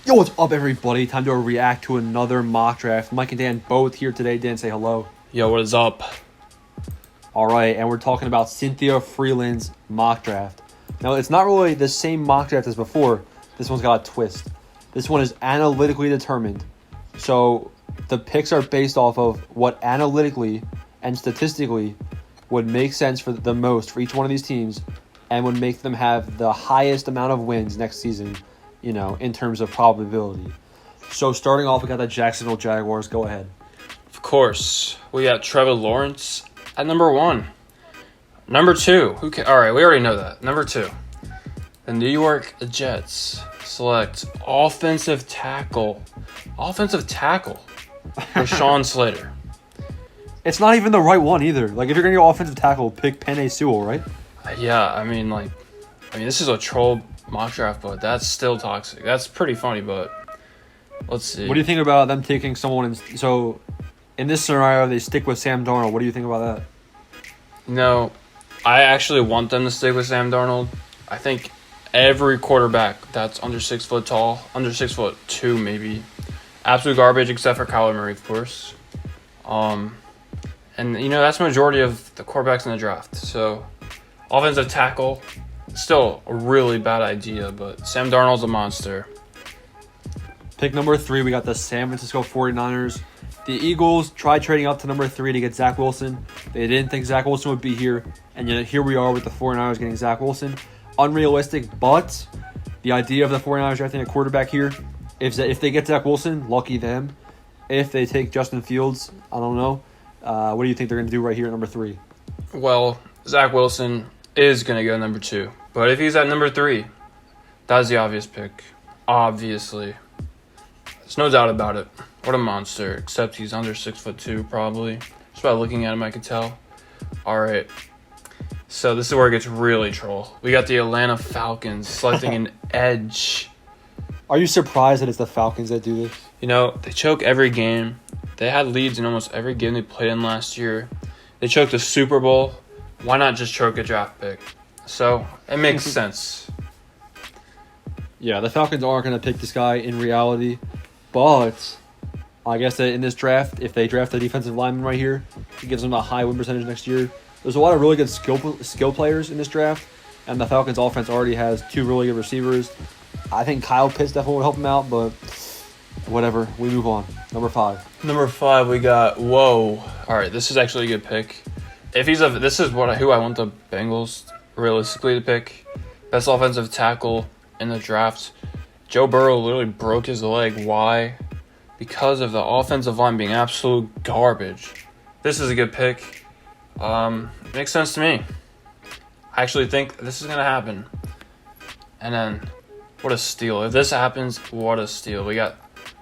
Yo, what's up, everybody? Time to react to another mock draft. Mike and Dan both here today. Dan, say hello. Yo, what is up? All right, and we're talking about Cynthia Freeland's mock draft. Now, it's not really the same mock draft as before. This one's got a twist. This one is analytically determined. So the picks are based off of what analytically and statistically would make sense for the most for each one of these teams and would make them have the highest amount of wins next season, you know, in terms of probability. So starting off, we got the Jacksonville Jaguars. Go ahead. Of course, we got Trevor Lawrence at number 1. Number 2, all right, we already know that. Number 2, the New York Jets select offensive tackle Rashawn Slater. It's not even the right one either. Like, if you're going to go offensive tackle, pick Penei Sewell, right? Yeah, I mean, this is a troll mock draft, but that's still toxic. That's pretty funny, but let's see. What do you think about them taking someone so in this scenario, they stick with Sam Darnold. What do you think about that? No, I actually want them to stick with Sam Darnold. I think every quarterback that's under 6 foot tall, under 6'2" maybe, absolute garbage except for Kyler Murray, of course. And you know that's the majority of the quarterbacks in the draft. So, offensive tackle, still a really bad idea, but Sam Darnold's a monster. Pick number 3, we got the San Francisco 49ers. The Eagles tried trading up to number 3 to get Zach Wilson. They didn't think Zach Wilson would be here, and yet here we are with the 49ers getting Zach Wilson. Unrealistic, but the idea of the 49ers drafting a quarterback here, if they get Zach Wilson, lucky them. If they take Justin Fields, I don't know. What do you think they're going to do right here at number 3? Well, Zach Wilson is going to go number 2. But if he's at number 3, that's the obvious pick. Obviously. There's no doubt about it. What a monster. Except he's under 6'2", probably. Just by looking at him, I could tell. All right. So this is where it gets really troll. We got the Atlanta Falcons selecting an edge. Are you surprised that it's the Falcons that do this? You know, they choke every game. They had leads in almost every game they played in last year. They choked the Super Bowl. Why not just choke a draft pick? So, it makes sense. Yeah, the Falcons aren't going to pick this guy in reality. But I guess that in this draft, if they draft a defensive lineman right here, it gives them a high win percentage next year. There's a lot of really good skill players in this draft, and the Falcons' offense already has 2 really good receivers. I think Kyle Pitts definitely would help him out, but whatever. We move on. Number 5. Number 5, we got All right, this is actually a good pick. This is who I want the Bengals realistically to pick. Best offensive tackle in the draft. Joe Burrow literally broke his leg. Why? Because of the offensive line being absolute garbage. This is a good pick. Makes sense to me. I actually think this is going to happen. And then, what a steal. If this happens, what a steal. We got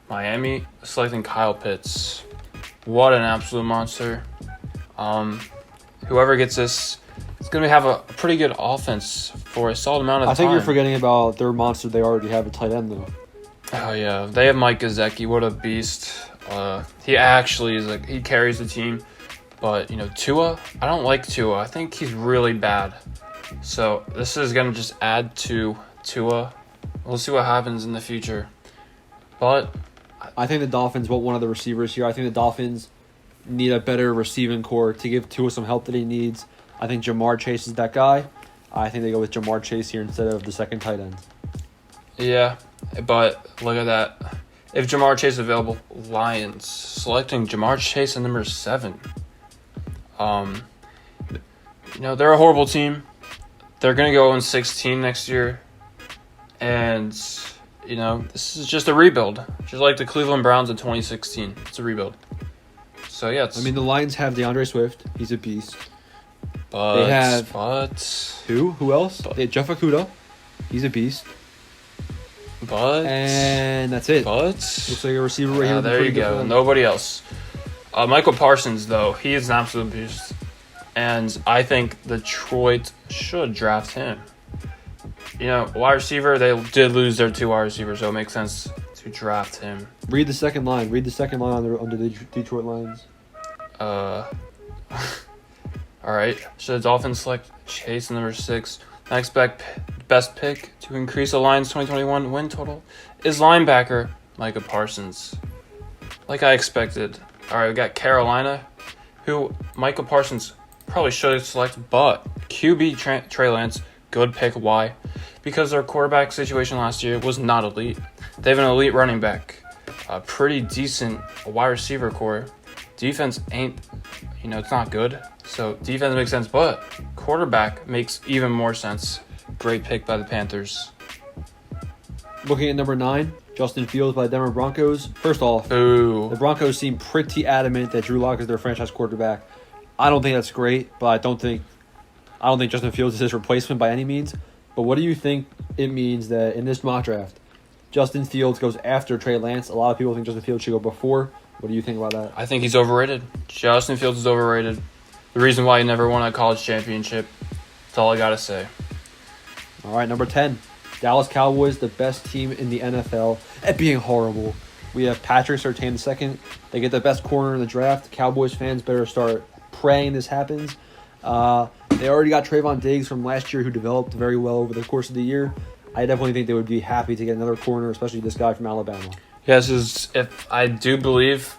Miami selecting Kyle Pitts. What an absolute monster. Whoever gets this, it's going to have a pretty good offense for a solid amount of time. I think you're forgetting about their monster. They already have a tight end, though. Oh, yeah. They have Mike Gesicki. What a beast. He actually is he carries the team. But, you know, Tua, I don't like Tua. I think he's really bad. So, this is going to just add to Tua. We'll see what happens in the future. But I think the Dolphins want one of the receivers here. I think the Dolphins need a better receiving core to give Tua some help that he needs. I think Jamar Chase is that guy. I think they go with Jamar Chase here instead of the second tight end. Yeah, but look at that. If Jamar Chase is available, Lions selecting Jamar Chase at number 7. You know, they're a horrible team. They're going to go 16 next year. And, you know, this is just a rebuild. Just like the Cleveland Browns in 2016. It's a rebuild. So, yeah. I mean, the Lions have DeAndre Swift. He's a beast. But they have who? Who else? They have Jeff Okudah. He's a beast. And that's it. Looks like a receiver right here. There you go. Nobody else. Michael Parsons, though, he is an absolute beast. And I think Detroit should draft him. You know, wide receiver, they did lose their 2 wide receivers, so it makes sense to draft him. Read the second line. Read the second line under the Detroit Lions. All right. So the Dolphins select Chase number 6. Next best pick to increase the Lions' 2021 win total is linebacker Micah Parsons. Like I expected. All right, we got Carolina, who Micah Parsons probably should have selected, but QB Trey Lance, good pick. Why? Because their quarterback situation last year was not elite. They have an elite running back, a pretty decent wide receiver core. Defense ain't, it's not good. So defense makes sense, but quarterback makes even more sense. Great pick by the Panthers. Looking at number 9, Justin Fields by the Denver Broncos. First off, Ooh. the Broncos seem pretty adamant that Drew Lock is their franchise quarterback. I don't think that's great, but I don't think Justin Fields is his replacement by any means. But what do you think it means that in this mock draft, Justin Fields goes after Trey Lance? A lot of people think Justin Fields should go before. What do you think about that? I think he's overrated. Justin Fields is overrated. The reason why he never won a college championship. That's all I got to say. All right, number 10. Dallas Cowboys, the best team in the NFL at being horrible. We have Patrick Surtain II. They get the best corner in the draft. Cowboys fans better start praying this happens. They already got Trayvon Diggs from last year, who developed very well over the course of the year. I definitely think they would be happy to get another corner, especially this guy from Alabama. Yes, if I do believe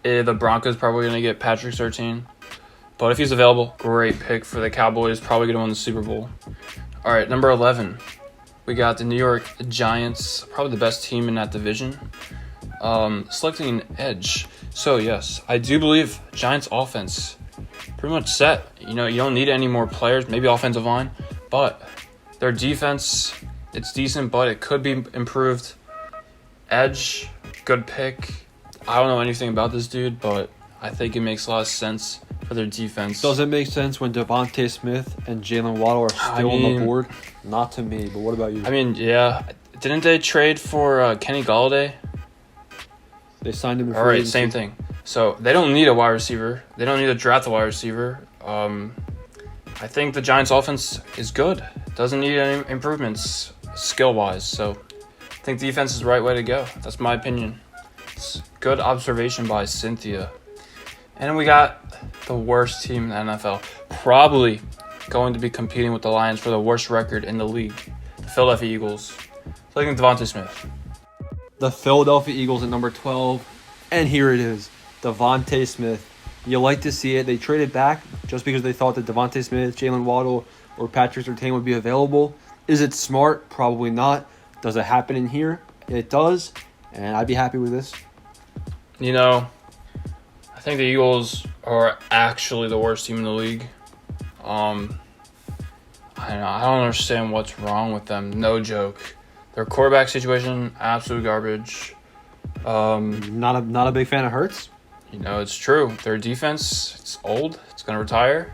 the Broncos probably going to get Patrick Surtain. But if he's available, great pick for the Cowboys. Probably going to win the Super Bowl. All right, number 11. We got the New York Giants, probably the best team in that division. Selecting an edge. So, yes, I do believe Giants offense pretty much set. You don't need any more players, maybe offensive line. But their defense, it's decent, but it could be improved. Edge, good pick. I don't know anything about this dude, but I think it makes a lot of sense for their defense. Does it make sense when Devontae Smith and Jalen Waddle are still on the board? Not to me, but what about you? Yeah. Didn't they trade for Kenny Golladay? They signed him in free All right, agency. same thing. So they don't need a wide receiver. They don't need to draft a wide receiver. I think the Giants' offense is good. Doesn't need any improvements skill-wise. So I think defense is the right way to go. That's my opinion. It's good observation by Cynthia. And then we got the worst team in the NFL. Probably going to be competing with the Lions for the worst record in the league. The Philadelphia Eagles. Taking Devontae Smith. The Philadelphia Eagles at number 12. And here it is. Devontae Smith. You like to see it. They traded back just because they thought that Devontae Smith, Jalen Waddle, or Patrick Surtain would be available. Is it smart? Probably not. Does it happen in here? It does. And I'd be happy with this. I think the Eagles are actually the worst team in the league. I don't understand what's wrong with them. No joke. Their quarterback situation, absolute garbage. Not a big fan of Hurts. It's true. Their defense, it's old. It's going to retire.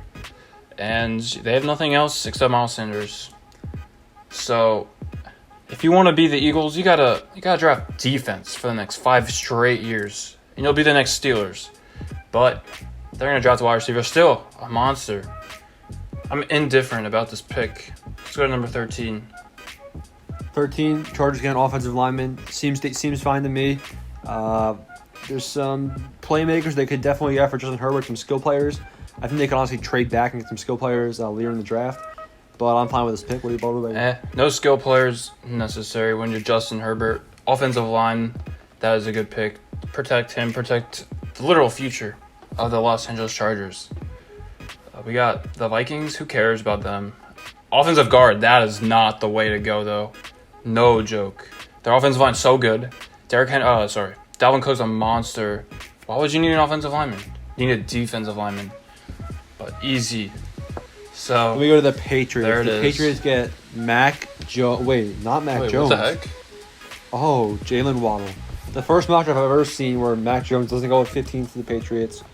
And they have nothing else except Miles Sanders. So, if you want to be the Eagles, you gotta draft defense for the next 5 straight years. And you'll be the next Steelers. But they're going to draft a wide receiver. Still a monster. I'm indifferent about this pick. Let's go to number 13. 13, Chargers get an offensive lineman. Seems fine to me. There's some playmakers they could definitely get for Justin Herbert, some skill players. I think they could honestly trade back and get some skill players later in the draft. But I'm fine with this pick. What about you? No skill players necessary when you're Justin Herbert. Offensive line, that is a good pick. Protect him. Protect the literal future of the Los Angeles Chargers. We got the Vikings. Who cares about them? Offensive guard, that is not the way to go, though. No joke. Their offensive line is so good. Dalvin Cook's a monster. Why would you need an offensive lineman? You need a defensive lineman. But easy. So Let me go to the Patriots. There it the is. Patriots get Mac Jones. Wait, not Mac Jones. What the heck? Oh, Jalen Waddle. The first mock draft I've ever seen where Mac Jones doesn't go with 15 to the Patriots.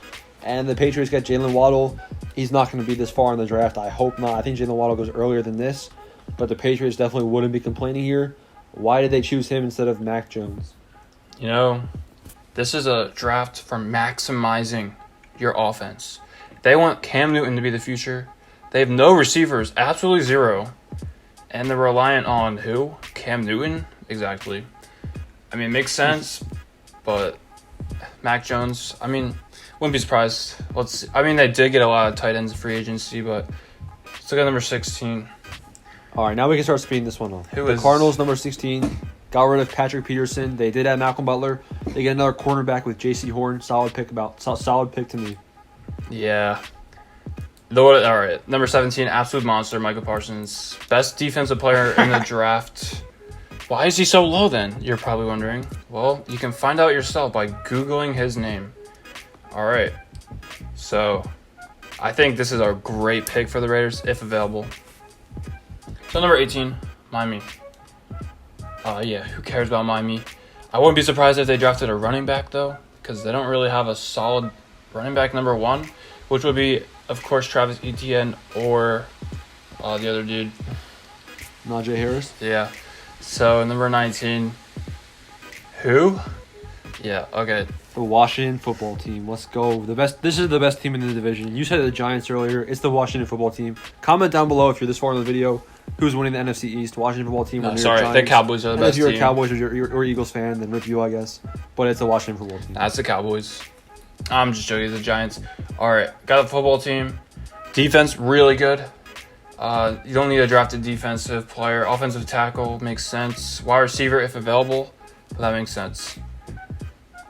And the Patriots get Jalen Waddle. He's not going to be this far in the draft. I hope not. I think Jalen Waddle goes earlier than this. But the Patriots definitely wouldn't be complaining here. Why did they choose him instead of Mac Jones? This is a draft for maximizing your offense. They want Cam Newton to be the future. They have no receivers, absolutely zero. And they're reliant on who? Cam Newton? Exactly. It makes sense, but Mac Jones, wouldn't be surprised. They did get a lot of tight ends in free agency, but let's look at number 16. All right, now we can start speeding this one up. Who the is- Cardinals, number 16, Got rid of Patrick Peterson. They did add Malcolm Butler. They get another cornerback with J.C. Horn. Solid pick to me. Yeah. All right, number 17, absolute monster, Michael Parsons. Best defensive player in the draft. Why is he so low then, you're probably wondering? Well, you can find out yourself by Googling his name. All right. So, I think this is a great pick for the Raiders, if available. So, number 18, Miami. Who cares about Miami? I wouldn't be surprised if they drafted a running back, though, because they don't really have a solid running back number 1, which would be, of course, Travis Etienne or the other dude. Najee Harris? Yeah. So, number 19, who? Yeah, okay. The Washington football team. Let's go. This is the best team in the division. You said the Giants earlier. It's the Washington football team. Comment down below if you're this far in the video. Who's winning the NFC East? Washington football team or New York Giants? The Cowboys are the best team. If you're a Cowboys or Eagles fan, then rip you, I guess. But it's the Washington football team. That's the Cowboys. I'm just joking. The Giants. All right, got the football team. Defense, really good. You don't need a drafted defensive player. Offensive tackle makes sense. Wide receiver, if available, that makes sense.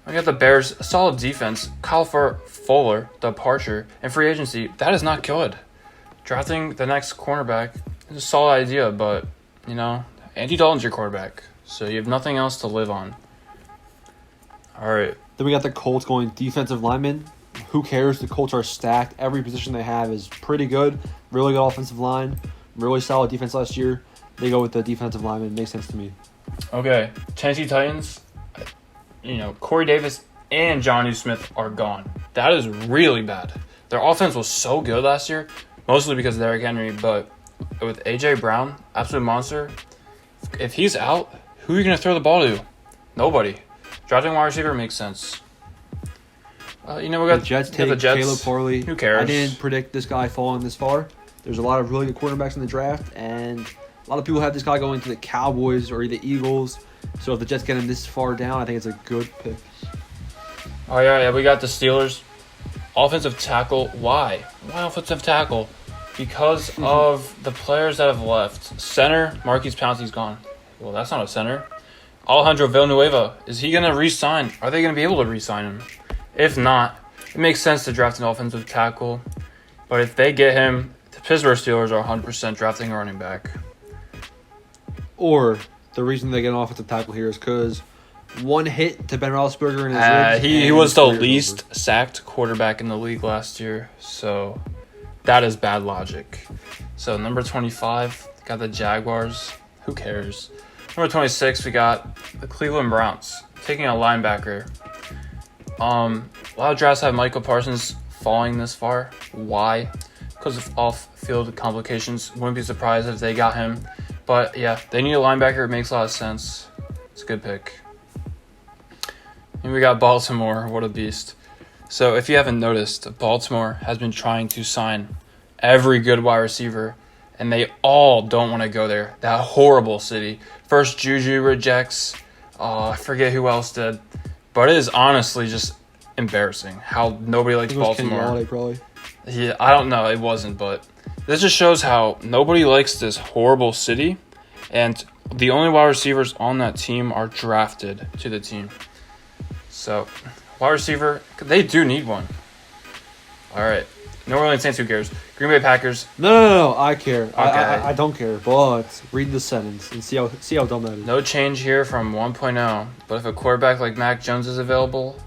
We got the Bears, a solid defense. Kyle Fuller, departure, and free agency. That is not good. Drafting the next cornerback is a solid idea, but, Andy Dalton's your quarterback, so you have nothing else to live on. All right. Then we got the Colts going defensive lineman. Who cares? The Colts are stacked. Every position they have is pretty good. Really good offensive line. Really solid defense last year. They go with the defensive lineman. Makes sense to me. Okay. Tennessee Titans, Corey Davis and Jonnu Smith are gone. That is really bad. Their offense was so good last year, mostly because of Derrick Henry, but with A.J. Brown, absolute monster, if he's out, who are you going to throw the ball to? Nobody. Drafting wide receiver makes sense. We got the Jets take the Jets. Caleb Farley. Who cares? I didn't predict this guy falling this far. There's a lot of really good quarterbacks in the draft, and a lot of people have this guy going to the Cowboys or the Eagles. So if the Jets get him this far down, I think it's a good pick. Oh, yeah, we got the Steelers. Offensive tackle. Why? Why offensive tackle? Because of the players that have left. Center, Marquise Pouncey's gone. Well, that's not a center. Alejandro Villanueva, is he going to re-sign? Are they going to be able to re-sign him? If not, it makes sense to draft an offensive tackle. But if they get him, the Pittsburgh Steelers are 100% drafting a running back. Or the reason they get an offensive tackle here is because one hit to Ben Roethlisberger in his ribs. He was the least sacked quarterback in the league last year. So that is bad logic. So number 25, got the Jaguars. Who cares? Number 26, we got the Cleveland Browns taking a linebacker. A lot of drafts have Michael Parsons falling this far. Why? Because of off-field complications. Wouldn't be surprised if they got him. But, yeah, they need a linebacker. It makes a lot of sense. It's a good pick. And we got Baltimore. What a beast. So, if you haven't noticed, Baltimore has been trying to sign every good wide receiver, and they all don't want to go there. That horrible city. First, Juju rejects. I forget who else did. But it is honestly just embarrassing how nobody likes Baltimore. Kenny Galladay, probably. Yeah, I don't know. It wasn't, but this just shows how nobody likes this horrible city, and the only wide receivers on that team are drafted to the team. So, wide receiver, they do need one. All right. New Orleans Saints, who cares? Green Bay Packers. No, I care. Okay. I don't care, but read the sentence and see how dumb that is. No change here from 1.0, but if a quarterback like Mac Jones is available,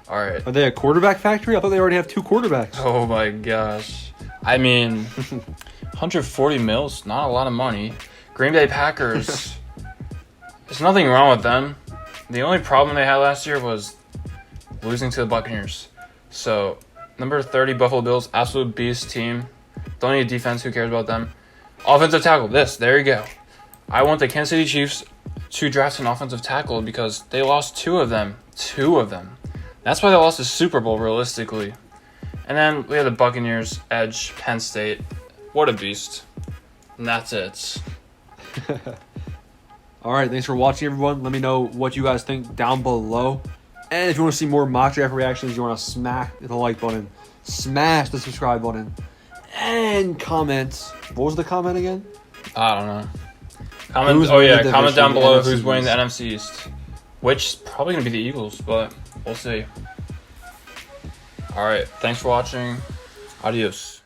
All right. Are they a quarterback factory? I thought they already have two quarterbacks. Oh my gosh. I mean, 140 mils, not a lot of money. Green Bay Packers, there's nothing wrong with them. The only problem they had last year was losing to the Buccaneers. So, number 30, Buffalo Bills, absolute beast team. Don't need defense, who cares about them? Offensive tackle, there you go. I want the Kansas City Chiefs to draft an offensive tackle because they lost two of them. That's why they lost the Super Bowl, realistically. And then we have the Buccaneers, edge, Penn State. What a beast. And that's it. All right, thanks for watching, everyone. Let me know what you guys think down below. And if you want to see more mock draft reactions, you want to smack the like button, smash the subscribe button, and comment. What was the comment again? I don't know. Comment. Who's Oh winning yeah, the comment down division, below NFC who's winning the East? NFC East. Which is probably gonna be the Eagles, but we'll see. All right, thanks for watching. Adios.